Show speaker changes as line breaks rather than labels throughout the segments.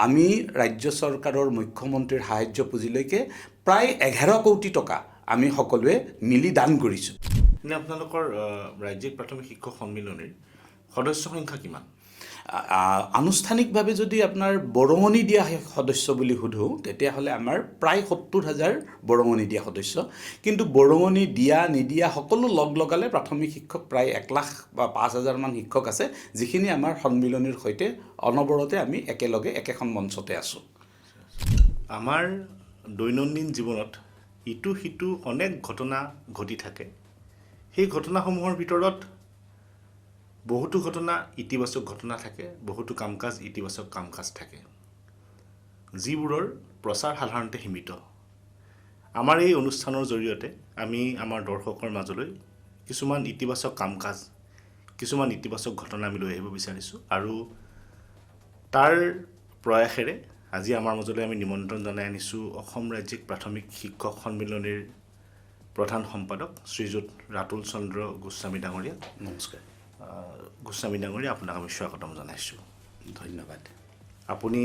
আমি ৰাজ্য চৰকাৰৰ মুখ্যমন্ত্ৰীৰ সাহায্য পুঁজিলৈকে প্ৰায় 11 কোটি টকা আমি সকলোৱে মিলি দান কৰিছোঁ।
আপোনালোকৰ ৰাজ্যিক প্ৰাথমিক শিক্ষক সন্মিলনীৰ সদস্য সংখ্যা কিমান?
আনুষ্ঠানিকভাৱে যদি আপোনাৰ বৰঙণি দিয়া সদস্য বুলি সোধোঁ তেতিয়াহ'লে আমাৰ প্ৰায় 70,000 বৰঙণি দিয়া সদস্য, কিন্তু বৰঙণি দিয়া নিদিয়া সকলো লগালে প্ৰাথমিক শিক্ষক প্ৰায় 1 লাখ বা 5,000 মান শিক্ষক আছে, যিখিনি আমাৰ সন্মিলনীৰ সৈতে অনবৰতে আমি একেলগে একেখন মঞ্চতে আছোঁ।
আমাৰ দৈনন্দিন জীৱনত ইটো সিটো অনেক ঘটনা ঘটি থাকে। সেই ঘটনাসমূহৰ ভিতৰত বহুতো ঘটনা ইতিবাচক ঘটনা থাকে, বহুতো কাম কাজ ইতিবাচক কাম কাজ থাকে, যিবোৰৰ প্ৰচাৰ সাধাৰণতে সীমিত। আমাৰ এই অনুষ্ঠানৰ জৰিয়তে আমি আমাৰ দৰ্শকৰ মাজলৈ কিছুমান ইতিবাচক কাম কাজ, কিছুমান ইতিবাচক ঘটনা আমি লৈ আহিব বিচাৰিছোঁ, আৰু তাৰ প্ৰয়াসেৰে আজি আমাৰ মাজলৈ আমি নিমন্ত্ৰণ জনাই আনিছোঁ অসম ৰাজ্যিক প্ৰাথমিক শিক্ষক সন্মিলনীৰ প্ৰধান সম্পাদক শ্ৰীযুত ৰাতুল চন্দ্ৰ গোস্বামী ডাঙৰীয়া।
নমস্কাৰ।
গোস্বামী ডাঙৰীয়া, আপোনাক আমি স্বাগতম জনাইছোঁ।
ধন্যবাদ।
আপুনি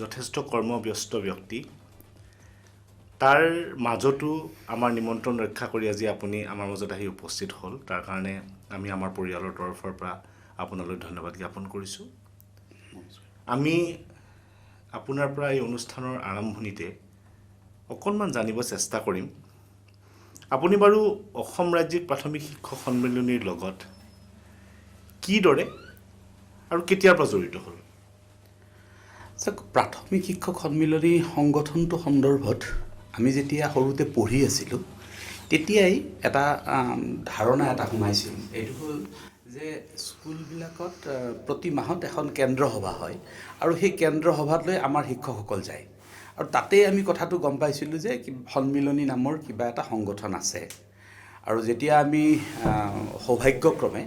যথেষ্ট কৰ্মব্যস্ত ব্যক্তি, তাৰ মাজতো আমাৰ নিমন্ত্ৰণ ৰক্ষা কৰি আজি আপুনি আমাৰ মাজত আহি উপস্থিত হ'ল। তাৰ কাৰণে আমি আমাৰ পৰিয়ালৰ তৰফৰ পৰা আপোনালৈ ধন্যবাদ জ্ঞাপন কৰিছোঁ। আমি আপোনাৰ পৰা এই অনুষ্ঠানৰ আৰম্ভণিতে অকণমান জানিব চেষ্টা কৰিম, আপুনি বাৰু অসম ৰাজ্যিক প্ৰাথমিক শিক্ষক সন্মিলনীৰ লগত কিদৰে আৰু কেতিয়াৰ পৰা জড়িত হ'ল?
প্ৰাথমিক শিক্ষক সন্মিলনী সংগঠনটো সন্দৰ্ভত আমি যেতিয়া সৰুতে পঢ়ি আছিলোঁ তেতিয়াই এটা ধাৰণা এটা সোমাইছিল। এইটো হ'ল যে স্কুলবিলাকত প্ৰতি মাহত এখন কেন্দ্ৰ সভা হয়, আৰু সেই কেন্দ্ৰ সভালৈ আমাৰ শিক্ষকসকল যায়, আৰু তাতেই আমি কথাটো গম পাইছিলোঁ যে সন্মিলনী নামৰ কিবা এটা সংগঠন আছে। আৰু যেতিয়া আমি সৌভাগ্যক্ৰমে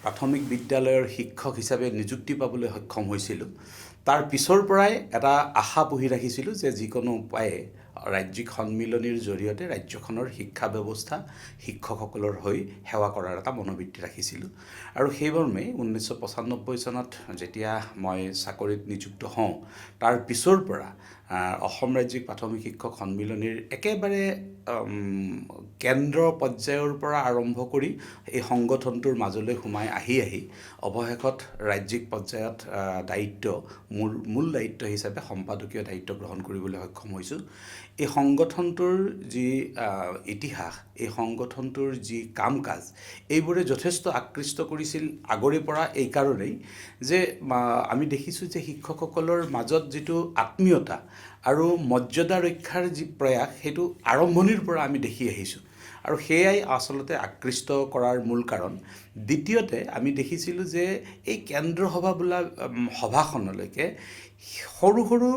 প্ৰাথমিক বিদ্যালয়ৰ শিক্ষক হিচাপে নিযুক্তি পাবলৈ সক্ষম হৈছিলোঁ, তাৰ পিছৰ পৰাই এটা আশা পুহি ৰাখিছিলোঁ যে যিকোনো উপায়ে ৰাজ্যিক সন্মিলনীৰ জৰিয়তে ৰাজ্যখনৰ শিক্ষা ব্যৱস্থা শিক্ষকসকলৰ হৈ সেৱা কৰাৰ এটা মনোবৃত্তি ৰাখিছিলোঁ। আৰু সেইমৰ্মে 1995 চনত যেতিয়া মই চাকৰিত নিযুক্ত হওঁ, তাৰ পিছৰ পৰা অসম ৰাজ্যিক প্ৰাথমিক শিক্ষক সন্মিলনীৰ একেবাৰে কেন্দ্ৰ পৰ্যায়ৰ পৰা আৰম্ভ কৰি এই সংগঠনটোৰ মাজলৈ সোমাই আহি অৱশেষত ৰাজ্যিক পৰ্যায়ত মূল দায়িত্ব হিচাপে সম্পাদকীয় দায়িত্ব গ্ৰহণ কৰিবলৈ সক্ষম হৈছোঁ। এই সংগঠনটোৰ যি ইতিহাস, এই সংগঠনটোৰ যি কাম কাজ, এইবোৰে যথেষ্ট আকৃষ্ট কৰিছিল আগৰে পৰা, এই কাৰণেই যে আমি দেখিছোঁ যে শিক্ষকসকলৰ মাজত যিটো আত্মীয়তা আৰু মৰ্যাদা ৰক্ষাৰ যি প্ৰয়াস, সেইটো আৰম্ভণিৰ পৰা আমি দেখি আহিছোঁ, আৰু সেয়াই আচলতে আকৃষ্ট কৰাৰ মূল কাৰণ। দ্বিতীয়তে আমি দেখিছিলোঁ যে এই কেন্দ্ৰ সভা বোলা সভাখনলৈকে সৰু সৰু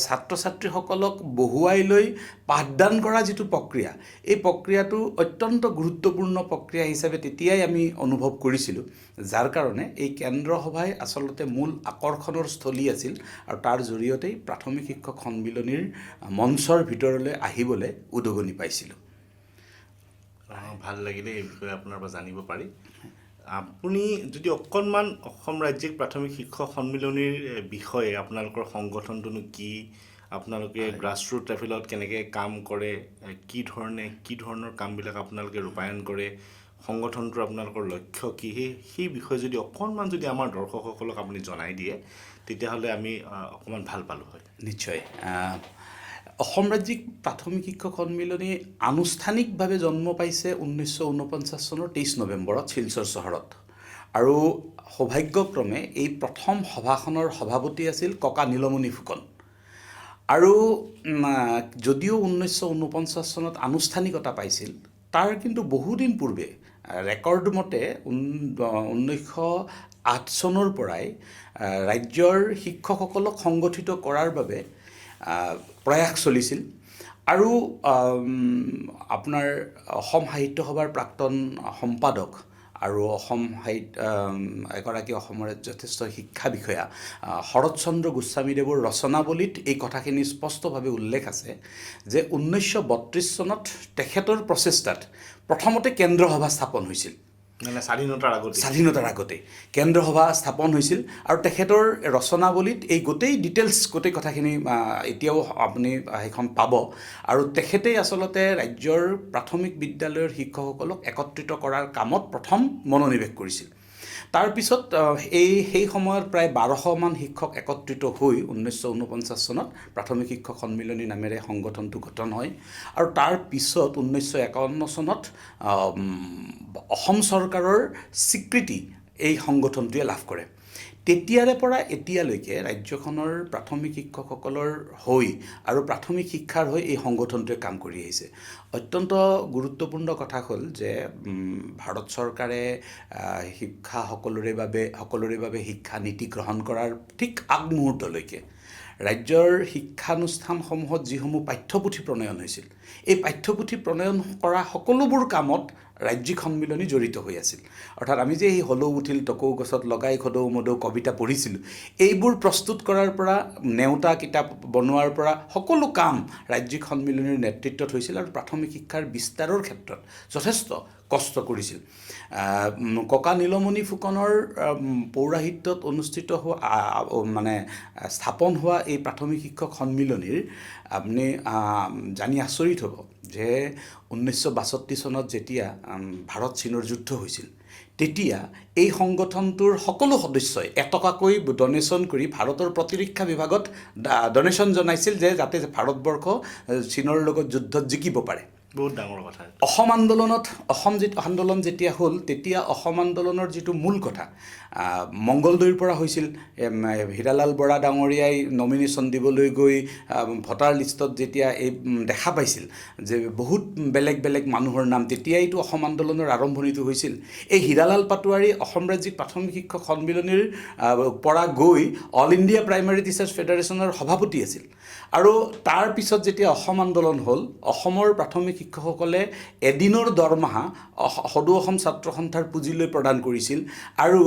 ছাত্ৰ ছাত্ৰীসকলক বহুৱাই লৈ পাঠদান কৰা যিটো প্ৰক্ৰিয়া, এই প্ৰক্ৰিয়াটো অত্যন্ত গুৰুত্বপূৰ্ণ প্ৰক্ৰিয়া হিচাপে তেতিয়াই আমি অনুভৱ কৰিছিলোঁ, যাৰ কাৰণে এই কেন্দ্ৰ সভাই আচলতে মূল আকৰ্ষণৰ স্থলী আছিল, আৰু তাৰ জৰিয়তেই প্ৰাথমিক শিক্ষক সন্মিলনীৰ মঞ্চৰ ভিতৰলৈ আহিবলৈ উদগনি পাইছিলোঁ।
ভাল লাগিলে এই বিষয়ে আপোনাৰ পৰা জানিব পাৰি। আপুনি যদি অকণমান অসম ৰাজ্যিক প্ৰাথমিক শিক্ষক সন্মিলনীৰ বিষয়ে, আপোনালোকৰ সংগঠনটোনো কি, আপোনালোকে গ্ৰাছৰুট লেভেলত কেনেকৈ কাম কৰে, কি ধৰণৰ কামবিলাক আপোনালোকে ৰূপায়ণ কৰে, সংগঠনটোৰ আপোনালোকৰ লক্ষ্য কি, সেই বিষয়ে যদি অকণমান আমাৰ দৰ্শকসকলক আপুনি জনাই দিয়ে, তেতিয়াহ'লে আমি অকণমান ভাল পালোঁ হয়।
নিশ্চয়। অসম ৰাজ্যিক প্ৰাথমিক শিক্ষক সন্মিলনী আনুষ্ঠানিকভাৱে জন্ম পাইছে 1949 চনৰ 23 নৱেম্বৰত শিলচৰ চহৰত, আৰু সৌভাগ্যক্ৰমে এই প্ৰথম সভাখনৰ সভাপতি আছিল ককা নীলমণি ফুকন। আৰু যদিও 1949 চনত আনুষ্ঠানিকতা পাইছিল, তাৰ কিন্তু বহুদিন পূৰ্বে ৰেকৰ্ড মতে 1908 চনৰ পৰাই ৰাজ্যৰ শিক্ষকসকলক সংগঠিত কৰাৰ বাবে প্ৰয়াস চলিছিল। আৰু আপোনাৰ অসম সাহিত্য সভাৰ প্ৰাক্তন সম্পাদক আৰু এগৰাকী অসমৰ যথেষ্ট শিক্ষা বিষয়া শৰৎচন্দ্ৰ গোস্বামীদেৱৰ ৰচনাৱলীত এই কথাখিনি স্পষ্টভাৱে উল্লেখ আছে যে 1932 চনত তেখেতৰ প্ৰচেষ্টাত প্ৰথমতে কেন্দ্ৰ সভা স্থাপন হৈছিল।
মানে স্বাধীনতাৰ
আগতে কেন্দ্ৰ সভা স্থাপন হৈছিল আৰু তেখেতৰ ৰচনাৱলীত এই গোটেই কথাখিনি এতিয়াও আপুনি সেইখন পাব আৰু তেখেতেই আচলতে ৰাজ্যৰ প্ৰাথমিক বিদ্যালয়ৰ শিক্ষকসকলক একত্ৰিত কৰাৰ কামত প্ৰথম মনোনিৱেশ কৰিছিল। তাৰপিছত সেই সময়ত প্ৰায় 1200মান শিক্ষক একত্ৰিত হৈ 1949 চনত প্ৰাথমিক শিক্ষক সন্মিলনী নামেৰে সংগঠনটো গঠন হয় আৰু তাৰ পিছত 1951 চনত অসম চৰকাৰৰ স্বীকৃতি এই সংগঠনটোৱে লাভ কৰে। তেতিয়াৰে পৰা এতিয়ালৈকে ৰাজ্যখনৰ প্ৰাথমিক শিক্ষকসকলৰ হৈ আৰু প্ৰাথমিক শিক্ষাৰ হৈ এই সংগঠনটোৱে কাম কৰি আহিছে। অত্যন্ত গুৰুত্বপূৰ্ণ কথা হ'ল যে ভাৰত চৰকাৰে সকলোৰে বাবে শিক্ষা নীতি গ্ৰহণ কৰাৰ ঠিক আগমুহূৰ্তলৈকে ৰাজ্যৰ শিক্ষানুষ্ঠানসমূহত যিসমূহ পাঠ্যপুথি প্ৰণয়ন হৈছিল, এই পাঠ্যপুথি প্ৰণয়ন কৰা সকলোবোৰ কামত ৰাজ্যিক সন্মিলনী জড়িত হৈ আছিল। অৰ্থাৎ আমি যে এই হলৌ উঠিল টকৌ গছত লগাই খদৌ মদৌ কবিতা পঢ়িছিলোঁ, এইবোৰ প্ৰস্তুত কৰাৰ পৰা নেওতা কিতাপ বনোৱাৰ পৰা সকলো কাম ৰাজ্যিক সন্মিলনীৰ নেতৃত্বত হৈছিল আৰু প্ৰাথমিক শিক্ষাৰ বিস্তাৰৰ ক্ষেত্ৰত যথেষ্ট কষ্ট কৰিছিল। ককা নীলমণি ফুকনৰ পৌৰাহিত্যত অনুষ্ঠিত হোৱা স্থাপন হোৱা এই প্ৰাথমিক শিক্ষক সন্মিলনীৰ আপুনি জানি আচৰিত হ'ব যে 1962 চনত যেতিয়া ভাৰত চীনৰ যুদ্ধ হৈছিল, তেতিয়া এই সংগঠনটোৰ সকলো সদস্যই এটকাকৈ ডনেশ্যন কৰি ভাৰতৰ প্ৰতিৰক্ষা বিভাগত ডনেশ্যন জনাইছিল যে যাতে ভাৰতবৰ্ষ চীনৰ লগত যুদ্ধত জিকিব পাৰে।
বহুত ডাঙৰ কথা।
অসম আন্দোলন যেতিয়া হ'ল, তেতিয়া অসম আন্দোলনৰ যিটো মূল কথা মংগলদৈৰ পৰা হৈছিল। হীৰালাল বৰা ডাঙৰীয়াই নমিনেশ্যন দিবলৈ গৈ ভোটাৰ লিষ্টত যেতিয়া এই দেখা পাইছিল যে বহুত বেলেগ বেলেগ মানুহৰ নাম, তেতিয়াইতো অসম আন্দোলনৰ আৰম্ভণিটো হৈছিল। এই হীৰালাল পাটোৱাৰী অসম ৰাজ্যিক প্ৰাথমিক শিক্ষক সন্মিলনীৰ পৰা গৈ অল ইণ্ডিয়া প্ৰাইমাৰী টিচাৰ্ছ ফেডাৰেশ্যনৰ সভাপতি আছিল আৰু তাৰ পিছত যেতিয়া অসম আন্দোলন হ'ল, অসমৰ প্ৰাথমিক শিক্ষকসকলে এদিনৰ দৰমহা সদৌ অসম ছাত্ৰ সন্থাৰ পুঁজিলৈ প্ৰদান কৰিছিল আৰু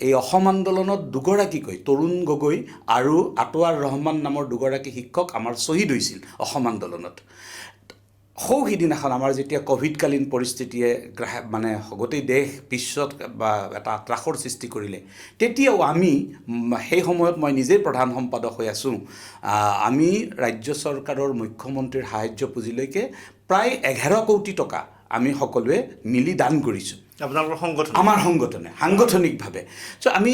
এই অসম আন্দোলনত দুগৰাকীকৈ তৰুণ গগৈ আৰু আটোৱাৰ ৰহমান নামৰ দুগৰাকী শিক্ষক আমাৰ শ্বহীদ হৈছিল অসম আন্দোলনত। সিদিনাখন আমাৰ যেতিয়া ক'ভিডকালীন পৰিস্থিতিয়ে গোটেই দেশ বিশ্বত এটা ত্ৰাসৰ সৃষ্টি কৰিলে, তেতিয়াও আমি সেই সময়ত মই নিজেই প্ৰধান সম্পাদক হৈ আছোঁ, আমি ৰাজ্য চৰকাৰৰ মুখ্যমন্ত্ৰীৰ সাহায্য পুঁজিলৈকে প্ৰায় 11 কোটি টকা আমি সকলোৱে মিলি দান কৰিছোঁ।
আপোনালোকৰ সংগঠন? আমাৰ
সংগঠনে সাংগঠনিকভাৱে। আমি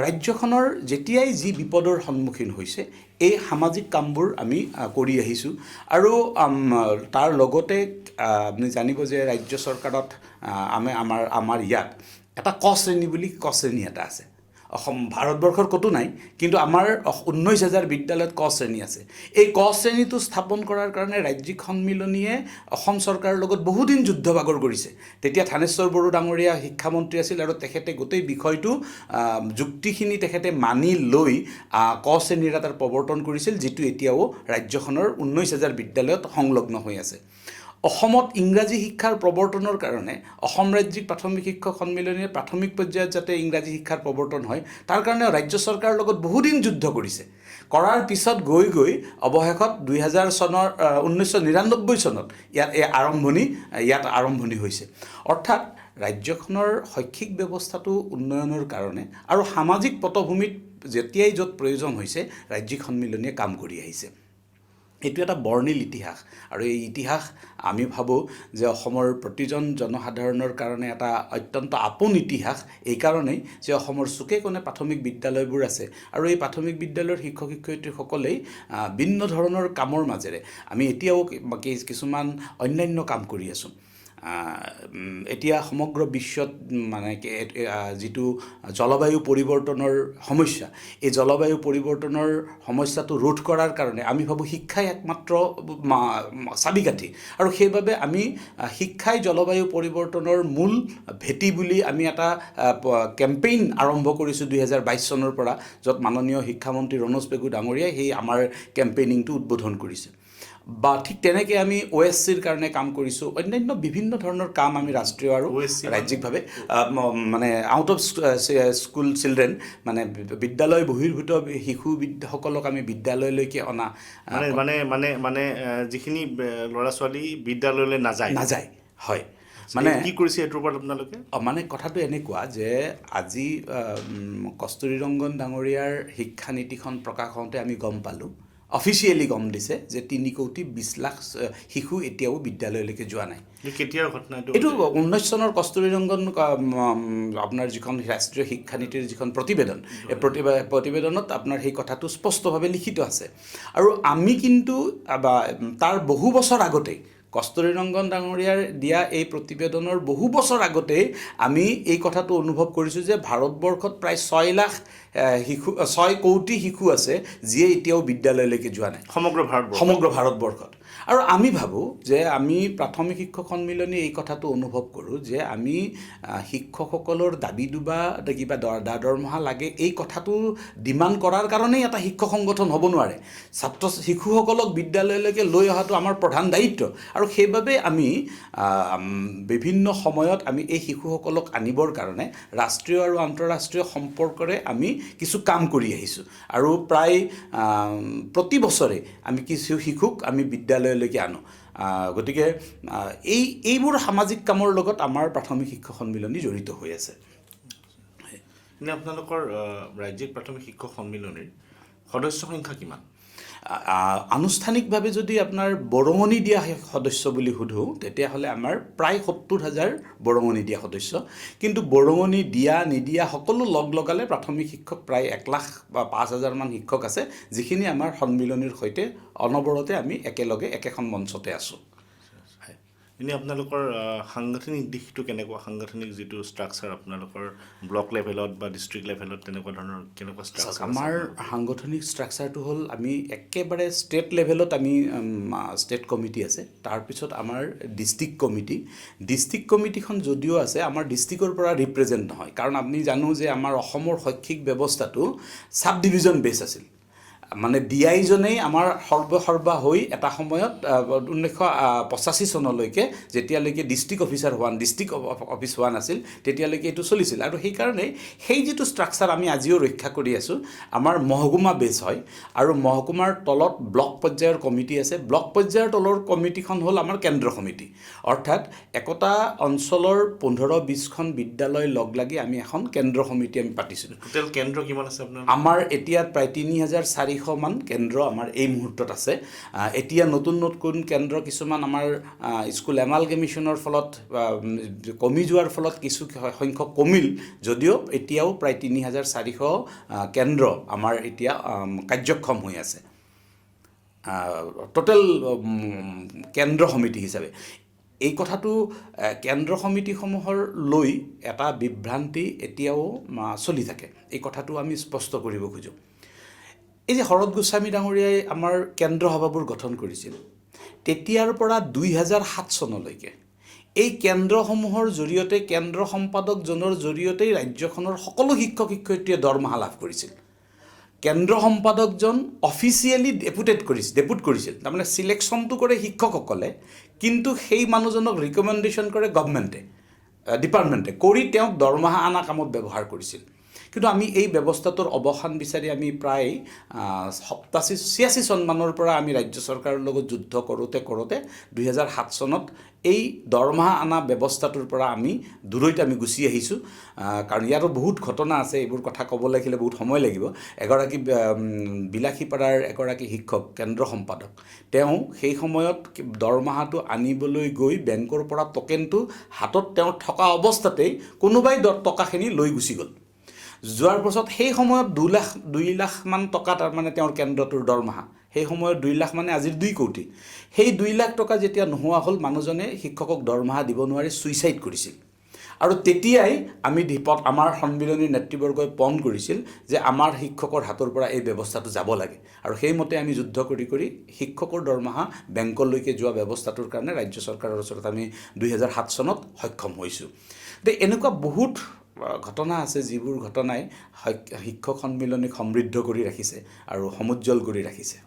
ৰাজ্যখনৰ যেতিয়াই যি বিপদৰ সন্মুখীন হৈছে, এই সামাজিক কামবোৰ আমি কৰি আহিছোঁ আৰু তাৰ লগতে আপুনি জানিব যে ৰাজ্য চৰকাৰত আমাৰ ইয়াত এটা ক শ্ৰেণী বুলি এটা আছে। ভাৰতবৰ্ষৰ ক'তো নাই, কিন্তু আমাৰ 19,000 বিদ্যালয়ত ক শ্ৰেণী আছে। এই ক শ্ৰেণীটো স্থাপন কৰাৰ কাৰণে ৰাজ্যিক সন্মিলনীয়ে অসম চৰকাৰৰ লগত বহুদিন যুদ্ধ বাগৰ কৰিছে। তেতিয়া থানেশ্বৰ বড়ো ডাঙৰীয়া শিক্ষামন্ত্ৰী আছিল আৰু তেখেতে গোটেই বিষয়টো যুক্তিখিনি তেখেতে মানি লৈ ক শ্ৰেণীৰ এটাৰ প্ৰৱৰ্তন কৰিছিল, যিটো এতিয়াও ৰাজ্যখনৰ 19,000 বিদ্যালয়ত সংলগ্ন হৈ আছে। অসমত ইংৰাজী শিক্ষাৰ প্ৰৱৰ্তনৰ কাৰণে অসম ৰাজ্যিক প্ৰাথমিক শিক্ষক সন্মিলনীয়ে প্ৰাথমিক পৰ্যায়ত যাতে ইংৰাজী শিক্ষাৰ প্ৰৱৰ্তন হয়, তাৰ কাৰণে ৰাজ্য চৰকাৰৰ লগত বহুদিন যুদ্ধ কৰিছে। কৰাৰ পিছত গৈ অৱশেষত 1999 চনত ইয়াত আৰম্ভণি হৈছে। অৰ্থাৎ ৰাজ্যখনৰ শৈক্ষিক ব্যৱস্থাটো উন্নয়নৰ কাৰণে আৰু সামাজিক পটভূমিত যেতিয়াই য'ত প্ৰয়োজন হৈছে, ৰাজ্যিক সন্মিলনীয়ে কাম কৰি আহিছে। এইটো এটা বৰ্ণিল ইতিহাস আৰু এই ইতিহাস আমি ভাবোঁ যে অসমৰ প্ৰতিজন জনসাধাৰণৰ কাৰণে এটা অত্যন্ত আপোন ইতিহাস, এইকাৰণেই যে অসমৰ চুকে কোণে প্ৰাথমিক বিদ্যালয়বোৰ আছে আৰু এই প্ৰাথমিক বিদ্যালয়ৰ শিক্ষক শিক্ষয়িত্ৰীসকলেই ভিন্ন ধৰণৰ কামৰ মাজেৰে আমি এতিয়াও কিছুমান অন্যান্য কাম কৰি আছোঁ। এতিয়া সমগ্ৰ বিশ্বত যিটো জলবায়ু পৰিৱৰ্তনৰ সমস্যা, এই জলবায়ু পৰিৱৰ্তনৰ সমস্যাটো ৰোধ কৰাৰ কাৰণে আমি ভাবোঁ শিক্ষাই একমাত্ৰ চাবিকাঠি আৰু সেইবাবে আমি শিক্ষাই জলবায়ু পৰিৱৰ্তনৰ মূল ভেটি বুলি আমি এটা কেম্পেইন আৰম্ভ কৰিছোঁ 2022 চনৰ পৰা, য'ত মাননীয় শিক্ষামন্ত্ৰী ৰণোজ পেগু ডাঙৰীয়াই সেই আমাৰ কেম্পেইনিংটো উদ্বোধন কৰিছে। বা ঠিক তেনেকৈ আমি OSCৰ কাৰণে কাম কৰিছোঁ। অন্যান্য বিভিন্ন ধৰণৰ কাম আমি ৰাষ্ট্ৰীয় আৰু ৰাজ্যিকভাৱে আউট অফ স্কুল চিলড্ৰেন বিদ্যালয় বহিৰ্ভূত শিশুসকলক আমি বিদ্যালয়লৈকে অনা
যিখিনি ল'ৰা ছোৱালী বিদ্যালয়লৈ নাযায়।
হয়। মানে
কি কৰিছে এইটোৰ ওপৰত আপোনালোকে?
মানে কথাটো এনেকুৱা যে আজি কস্তুৰী ৰংগন ডাঙৰীয়াৰ শিক্ষানীতিখন প্ৰকাশ হওঁতে আমি গম পালোঁ, অফিচিয়েলি গম দিছে যে 3,20,00,000 শিশু এতিয়াও বিদ্যালয়লৈকে যোৱা নাই।
কেতিয়াৰ ঘটনা
এইটো 19 চনৰ কস্তুৰী ৰংগন আপোনাৰ যিখন ৰাষ্ট্ৰীয় শিক্ষানীতিৰ যিখন প্ৰতিবেদন, এই প্ৰতিবেদনত আপোনাৰ সেই কথাটো স্পষ্টভাৱে লিখিত আছে। আৰু আমি কিন্তু তাৰ বহু বছৰ আগতেই কস্তুৰী ৰংগন ডাঙৰীয়াৰ দিয়া এই প্ৰতিবেদনৰ বহু বছৰ আগতেই আমি এই কথাটো অনুভৱ কৰিছোঁ যে ভাৰতবৰ্ষত প্ৰায় 6 কোটি শিশু আছে যিয়ে এতিয়াও বিদ্যালয়লৈকে যোৱা নাই সমগ্ৰ ভাৰতবৰ্ষত। আৰু আমি ভাবোঁ যে আমি প্ৰাথমিক শিক্ষক সন্মিলনী এই কথাটো অনুভৱ কৰোঁ যে আমি শিক্ষকসকলৰ দাবী দুবা কিবা দৰমহা লাগে এই কথাটো ডিমাণ্ড কৰাৰ কাৰণেই এটা শিক্ষক সংগঠন হ'ব নোৱাৰে। শিশুসকলক বিদ্যালয়লৈকে লৈ অহাটো আমাৰ প্ৰধান দায়িত্ব। আৰু সেইবাবে আমি বিভিন্ন সময়ত আমি এই শিশুসকলক আনিবৰ কাৰণে ৰাষ্ট্ৰীয় আৰু আন্তঃৰাষ্ট্ৰীয় সম্পৰ্কৰে আমি কিছু কাম কৰি আহিছোঁ। আৰু প্ৰায় প্ৰতি বছৰে আমি কিছু শিশুক আমি বিদ্যালয়লৈকে আনো। গতিকে এইবোৰ সামাজিক কামৰ লগত আমাৰ প্ৰাথমিক শিক্ষক সন্মিলনী জড়িত হৈ আছে।
এনে আপোনালোকৰ ৰাজ্যিক প্ৰাথমিক শিক্ষক সন্মিলনীৰ সদস্য সংখ্যা কিমান?
আনুষ্ঠানিকভাৱে যদি আপোনাৰ বৰঙণি দিয়া সদস্য বুলি সোধোঁ তেতিয়াহ'লে আমাৰ প্ৰায় 70,000 বৰঙণি দিয়া সদস্য। কিন্তু বৰঙণি দিয়া নিদিয়া সকলো লগালে প্ৰাথমিক শিক্ষক প্ৰায় 1,00,000 বা 5,000 মান শিক্ষক আছে, যিখিনি আমাৰ সন্মিলনীৰ সৈতে অনবৰতে আমি একেলগে একেখন মঞ্চতে আছোঁ।
এনেই আপোনালোকৰ সাংগঠনিক দিশটো কেনেকুৱা? সাংগঠনিক যিটো ষ্ট্ৰাকচাৰ আপোনালোকৰ ব্লক লেভেলত বা ডিষ্ট্ৰিক্ট লেভেলত তেনেকুৱা ধৰণৰ কেনেকুৱা ষ্ট্ৰাকচাৰ?
আমাৰ সাংগঠনিক ষ্ট্ৰাকচাৰটো হ'ল আমি একেবাৰে ষ্টেট লেভেলত আমি ষ্টেট কমিটি আছে, তাৰপিছত আমাৰ ডিষ্ট্ৰিক্ট কমিটিখন যদিও আছে আমাৰ ডিষ্ট্ৰিক্টৰ পৰা ৰিপ্ৰেজেণ্ট নহয়। কাৰণ আমি জানো যে আমাৰ অসমৰ শৈক্ষিক ব্যৱস্থাটো চাব ডিভিজন বেছ আছিল। মানে ডিআইজনেই আমাৰ সৰ্বসৰ্বা হৈ এটা সময়ত 1985 চনলৈকে যেতিয়ালৈকে ডিষ্ট্ৰিক্ট অফিচ হোৱা নাছিল তেতিয়ালৈকে এইটো চলিছিল। আৰু সেইকাৰণে সেই যিটো ষ্ট্ৰাকচাৰ আমি আজিও ৰক্ষা কৰি আছোঁ, আমাৰ মহকুমা বেছ হয় আৰু মহকুমাৰ তলত ব্লক পৰ্যায়ৰ কমিটি আছে। ব্লক পৰ্যায়ৰ তলৰ কমিটিখন হ'ল আমাৰ কেন্দ্ৰ সমিতি। অৰ্থাৎ একোটা অঞ্চলৰ 15-20খন বিদ্যালয় লগ লাগি আমি এখন কেন্দ্ৰ সমিতি আমি পাতিছিলোঁ।
টোটেল কেন্দ্ৰ কিমান আছে আপোনাৰ?
আমাৰ এতিয়া প্ৰায় 3,400 মান কেন্দ্ৰ আমাৰ এই মুহূৰ্তত আছে। এতিয়া নতুন কেন্দ্ৰ কিছুমান আমাৰ স্কুল এমালগেমেশ্যনৰ ফলত কমি যোৱাৰ ফলত কিছু সংখ্যক কমিল, যদিও এতিয়াও প্ৰায় 3,400 কেন্দ্ৰ আমাৰ এতিয়া কাৰ্যক্ষম হৈ আছে টোটেল কেন্দ্ৰ সমিতি হিচাপে। এই কথাটো কেন্দ্ৰ সমিতিসমূহৰ লৈ এটা বিভ্ৰান্তি এতিয়াও চলি থাকে। এই কথাটো আমি স্পষ্ট কৰিব খোজোঁ। এই যে শৰৎ গোস্বামী ডাঙৰীয়াই আমাৰ কেন্দ্ৰ সভাবোৰ গঠন কৰিছিল, তেতিয়াৰ পৰা 2007 চনলৈকে এই কেন্দ্ৰসমূহৰ জৰিয়তে কেন্দ্ৰ সম্পাদকজনৰ জৰিয়তেই ৰাজ্যখনৰ সকলো শিক্ষক শিক্ষয়িত্ৰীয়ে দৰমহা লাভ কৰিছিল। কেন্দ্ৰ সম্পাদকজন অফিচিয়েলি ডেপুট কৰিছিল। তাৰমানে চিলেকশ্যনটো কৰে শিক্ষকসকলে, কিন্তু সেই মানুহজনক ৰিকমেণ্ডেশ্যন কৰে ডিপাৰ্টমেণ্টে কৰি তেওঁক দৰমহা অনা কামত ব্যৱহাৰ কৰিছিল। কিন্তু আমি এই ব্যৱস্থাটোৰ অৱসান বিচাৰি আমি প্ৰায় 86 চনমানৰ পৰা আমি ৰাজ্য চৰকাৰৰ লগত যুদ্ধ কৰোঁতে 2007 চনত এই দৰমহা অনা ব্যৱস্থাটোৰ পৰা আমি দূৰৈত আমি গুচি আহিছোঁ। কাৰণ ইয়াৰো বহুত ঘটনা আছে, এইবোৰ কথা ক'ব লাগিলে বহুত সময় লাগিব। এগৰাকী বিলাসীপাৰাৰ এগৰাকী শিক্ষক কেন্দ্ৰ সম্পাদক, তেওঁ সেই সময়ত দৰমহাটো আনিবলৈ গৈ বেংকৰ পৰা টকেনটো হাতত তেওঁ থকা অৱস্থাতেই কোনোবাই টকাখিনি লৈ গুচি গ'ল। যোৱাৰ পাছত সেই সময়ত 2 লাখ মান টকা তাৰমানে তেওঁৰ কেন্দ্ৰটোৰ দৰমহা। সেই সময়ত 2 লাখ মানে আজিৰ 2 কোটি। সেই 2 লাখ টকা যেতিয়া নোহোৱা হ'ল, মানুহজনে শিক্ষকক দৰমহা দিব নোৱাৰি ছুইচাইড কৰিছিল। আৰু তেতিয়াই আমি আমাৰ সন্মিলনীৰ নেতৃবৰ্গই পণ কৰিছিল যে আমাৰ শিক্ষকৰ হাতৰ পৰা এই ব্যৱস্থাটো যাব লাগে। আৰু সেইমতে আমি যুদ্ধ কৰি শিক্ষকৰ দৰমহা বেংকলৈকে যোৱা ব্যৱস্থাটোৰ কাৰণে ৰাজ্য চৰকাৰৰ ওচৰত আমি 2007 চনত সক্ষম হৈছোঁ। এনেকুৱা বহুত ঘটনা আছে যিবোৰ ঘটনাই শিক্ষক সন্মিলনীক সমৃদ্ধ কৰি ৰাখিছে আৰু সমুজ্জ্বল কৰি ৰাখিছে।